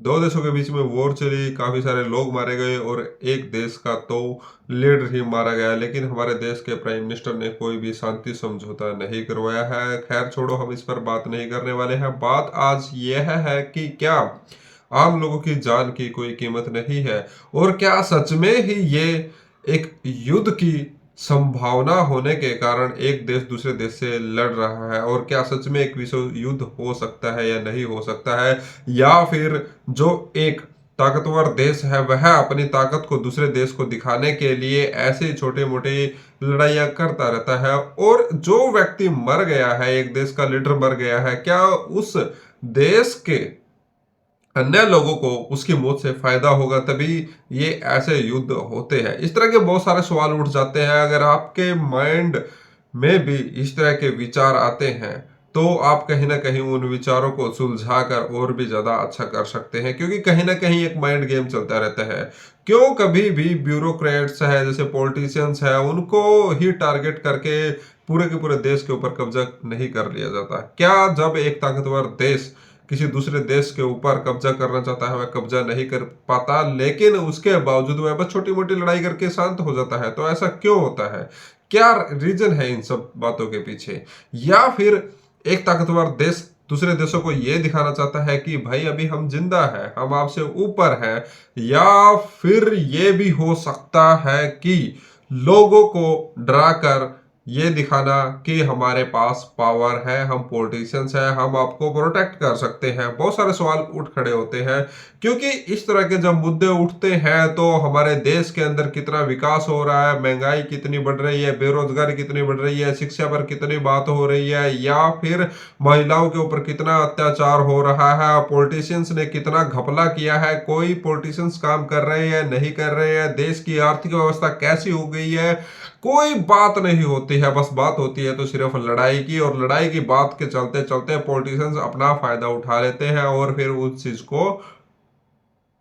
दो देशों के बीच में वॉर चली, काफी सारे लोग मारे गए और एक देश का तो लीडर ही मारा गया, लेकिन हमारे देश के प्राइम मिनिस्टर ने कोई भी शांति समझौता नहीं करवाया है। खैर छोड़ो, हम इस पर बात नहीं करने वाले हैं। बात आज यह है कि क्या आम लोगों की जान की कोई कीमत नहीं है, और क्या सच में ही ये एक युद्ध की संभावना होने के कारण एक देश दूसरे देश से लड़ रहा है, और क्या सच में एक विश्व युद्ध हो सकता है या नहीं हो सकता है, या फिर जो एक ताकतवर देश है वह अपनी ताकत को दूसरे देश को दिखाने के लिए ऐसे छोटे मोटे लड़ाइयां करता रहता है, और जो व्यक्ति मर गया है, एक देश का लीडर मर गया है, क्या उस देश के अन्य लोगों को उसकी मौत से फायदा होगा? तभी ये ऐसे युद्ध होते हैं। इस तरह के बहुत सारे सवाल उठ जाते हैं। अगर आपके माइंड में भी इस तरह के विचार आते हैं तो आप कहीं ना कहीं उन विचारों को सुलझा कर और भी ज्यादा अच्छा कर सकते हैं, क्योंकि कहीं ना कहीं एक माइंड गेम चलता रहता है। क्यों कभी भी ब्यूरोक्रेट्स है, जैसे पॉलिटिशियंस है, उनको ही टारगेट करके पूरे के पूरे देश के ऊपर कब्जा नहीं कर लिया जाता? क्या जब एक ताकतवर देश किसी दूसरे देश के ऊपर कब्जा करना चाहता है, वह कब्जा नहीं कर पाता, लेकिन उसके बावजूद वह बस छोटी मोटी लड़ाई करके शांत हो जाता है? तो ऐसा क्यों होता है? क्या रीजन है इन सब बातों के पीछे? या फिर एक ताकतवर देश दूसरे देशों को यह दिखाना चाहता है कि भाई अभी हम जिंदा हैं, हम आपसे ऊपर हैं? या फिर ये भी हो सकता है कि लोगों को डराकर ये दिखाना कि हमारे पास पावर है, हम पॉलिटिशियंस हैं, हम आपको प्रोटेक्ट कर सकते हैं? बहुत सारे सवाल उठ खड़े होते हैं, क्योंकि इस तरह के जब मुद्दे उठते हैं तो हमारे देश के अंदर कितना विकास हो रहा है, महंगाई कितनी बढ़ रही है, बेरोजगारी कितनी बढ़ रही है, शिक्षा पर कितनी बात हो रही है, या फिर महिलाओं के ऊपर कितना अत्याचार हो रहा है, पॉलिटिशियंस ने कितना घपला किया है, कोई पॉलिटिशियंस काम कर रहे हैं नहीं कर रहे हैं, देश की आर्थिक व्यवस्था कैसी हो गई है, कोई बात नहीं होती है। बस बात होती है तो सिर्फ लड़ाई की, और लड़ाई की बात के चलते चलते पॉलिटिशियंस अपना फायदा उठा लेते हैं और फिर उस चीज को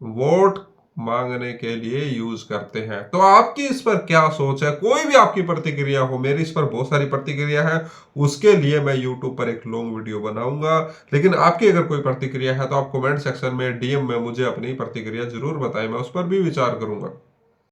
वोट मांगने के लिए यूज करते हैं। तो आपकी इस पर क्या सोच है? कोई भी आपकी प्रतिक्रिया हो, मेरी इस पर बहुत सारी प्रतिक्रिया है, उसके लिए मैं YouTube पर एक लॉन्ग वीडियो बनाऊंगा। लेकिन आपकी अगर कोई प्रतिक्रिया है तो आप कमेंट सेक्शन में, DM में मुझे अपनी प्रतिक्रिया जरूर बताएं, मैं उस पर भी विचार करूंगा।